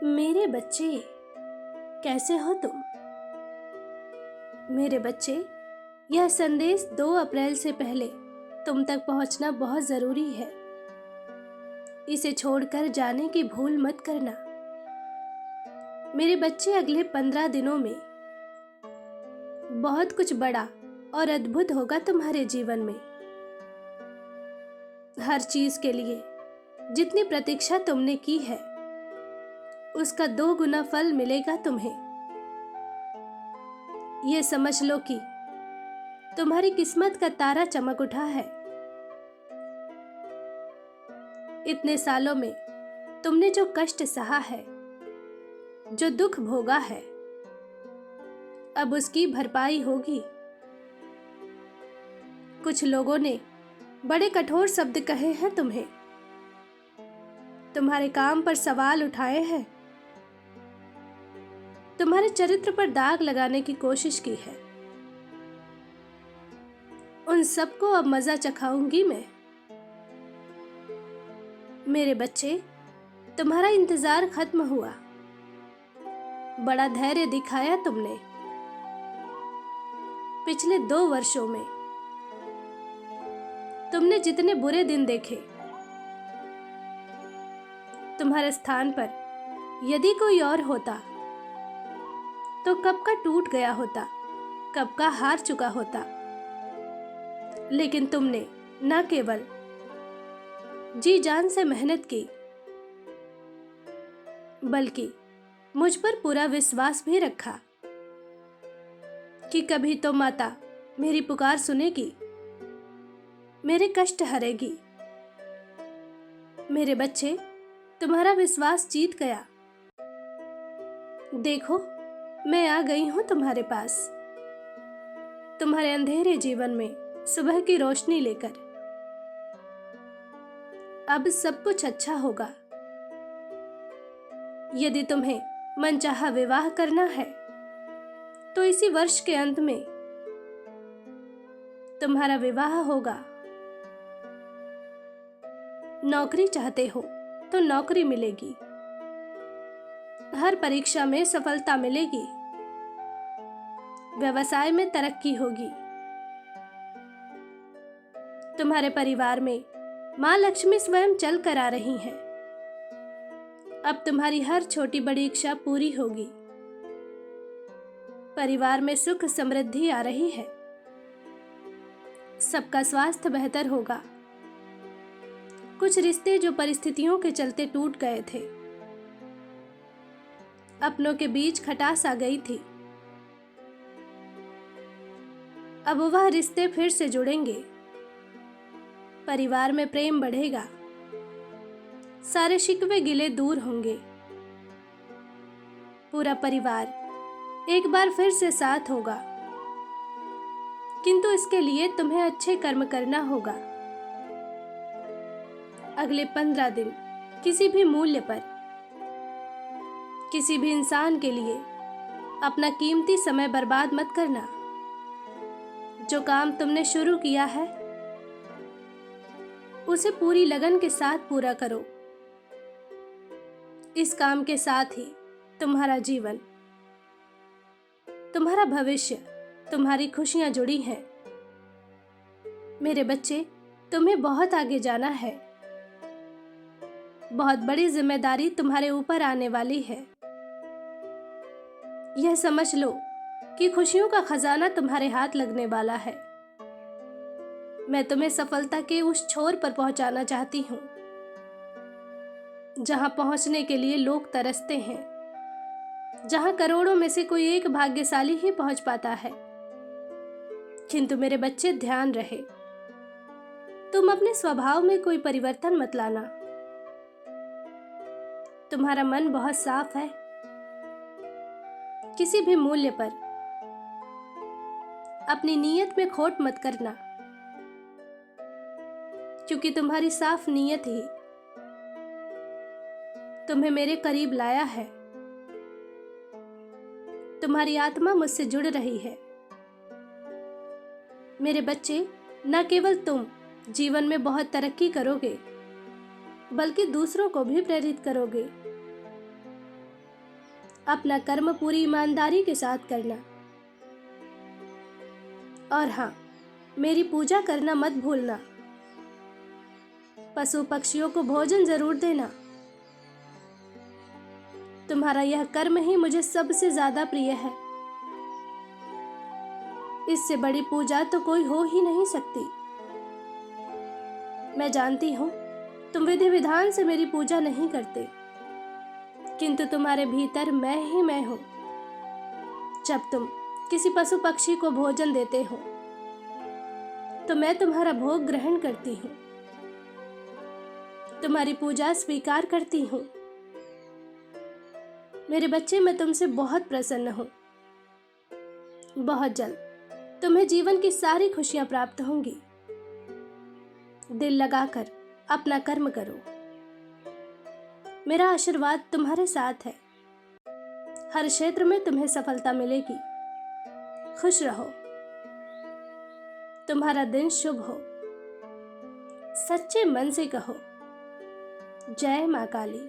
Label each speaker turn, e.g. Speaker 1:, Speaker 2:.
Speaker 1: मेरे बच्चे, कैसे हो तुम? मेरे बच्चे, यह संदेश 2 अप्रैल से पहले तुम तक पहुंचना बहुत ज़रूरी है। इसे छोड़कर जाने की भूल मत करना। मेरे बच्चे, अगले 15 दिनों में बहुत कुछ बड़ा और अद्भुत होगा तुम्हारे जीवन में। हर चीज़ के लिए जितनी प्रतीक्षा तुमने की है, उसका 2 गुना फल मिलेगा तुम्हें। ये समझ लो कि तुम्हारी किस्मत का तारा चमक उठा है। इतने सालों में तुमने जो कष्ट सहा है, जो दुख भोगा है, अब उसकी भरपाई होगी। कुछ लोगों ने बड़े कठोर शब्द कहे हैं तुम्हें, तुम्हारे काम पर सवाल उठाए हैं, तुम्हारे चरित्र पर दाग लगाने की कोशिश की है। उन सबको अब मजा चखाऊंगी मैं। मेरे बच्चे, तुम्हारा इंतजार खत्म हुआ। बड़ा धैर्य दिखाया तुमने। पिछले 2 वर्षों में तुमने जितने बुरे दिन देखे, तुम्हारे स्थान पर यदि कोई और होता तो कब का टूट गया होता, कब का हार चुका होता। लेकिन तुमने न केवल जी जान से मेहनत की, बल्कि मुझ पर पूरा विश्वास भी रखा कि कभी तो माता मेरी पुकार सुनेगी, मेरे कष्ट हरेगी। मेरे बच्चे, तुम्हारा विश्वास जीत गया। देखो, मैं आ गई हूं तुम्हारे पास, तुम्हारे अंधेरे जीवन में सुबह की रोशनी लेकर। अब सब कुछ अच्छा होगा। यदि तुम्हें मनचाहा विवाह करना है तो इसी वर्ष के अंत में तुम्हारा विवाह होगा। नौकरी चाहते हो तो नौकरी मिलेगी। हर परीक्षा में सफलता मिलेगी। व्यवसाय में तरक्की होगी। तुम्हारे परिवार में मां लक्ष्मी स्वयं चल कर आ रही हैं। अब तुम्हारी हर छोटी बड़ी इच्छा पूरी होगी। परिवार में सुख समृद्धि आ रही है। सबका स्वास्थ्य बेहतर होगा। कुछ रिश्ते जो परिस्थितियों के चलते टूट गए थे, अपनों के बीच खटास आ गई थी, अब वह रिश्ते फिर से जुड़ेंगे। परिवार में प्रेम बढ़ेगा। सारे शिकवे गिले दूर होंगे। पूरा परिवार एक बार फिर से साथ होगा। किंतु इसके लिए तुम्हें अच्छे कर्म करना होगा। अगले 15 दिन किसी भी मूल्य पर, किसी भी इंसान के लिए अपना कीमती समय बर्बाद मत करना। जो काम तुमने शुरू किया है, उसे पूरी लगन के साथ पूरा करो। इस काम के साथ ही तुम्हारा जीवन, तुम्हारा भविष्य, तुम्हारी खुशियां जुड़ी हैं। मेरे बच्चे, तुम्हें बहुत आगे जाना है। बहुत बड़ी जिम्मेदारी तुम्हारे ऊपर आने वाली है। यह समझ लो कि खुशियों का खजाना तुम्हारे हाथ लगने वाला है। मैं तुम्हें सफलता के उस छोर पर पहुंचाना चाहती हूं, जहां पहुंचने के लिए लोग तरसते हैं, जहां करोड़ों में से कोई एक भाग्यशाली ही पहुंच पाता है। किंतु मेरे बच्चे, ध्यान रहे, तुम अपने स्वभाव में कोई परिवर्तन मत लाना। तुम्हारा मन बहुत साफ है। किसी भी मूल्य पर अपनी नीयत में खोट मत करना, क्योंकि तुम्हारी साफ नीयत ही तुम्हें मेरे करीब लाया है। तुम्हारी आत्मा मुझसे जुड़ रही है। मेरे बच्चे, न केवल तुम जीवन में बहुत तरक्की करोगे, बल्कि दूसरों को भी प्रेरित करोगे। अपना कर्म पूरी ईमानदारी के साथ करना। और हाँ, मेरी पूजा करना मत भूलना। पशु पक्षियों को भोजन जरूर देना। तुम्हारा यह कर्म ही मुझे सबसे ज्यादा प्रिय है। इससे बड़ी पूजा तो कोई हो ही नहीं सकती। मैं जानती हूँ तुम विधि विधान से मेरी पूजा नहीं करते, किंतु तुम्हारे भीतर मैं ही मैं हूँ। जब तुम किसी पशु पक्षी को भोजन देते हो तो मैं तुम्हारा भोग ग्रहण करती हूँ, तुम्हारी पूजा स्वीकार करती हूँ। मेरे बच्चे, मैं तुमसे बहुत प्रसन्न हूँ। बहुत जल्द तुम्हें जीवन की सारी खुशियां प्राप्त होंगी। दिल लगाकर अपना कर्म करो। मेरा आशीर्वाद तुम्हारे साथ है। हर क्षेत्र में तुम्हें सफलता मिलेगी। खुश रहो। तुम्हारा दिन शुभ हो। सच्चे मन से कहो, जय मां काली।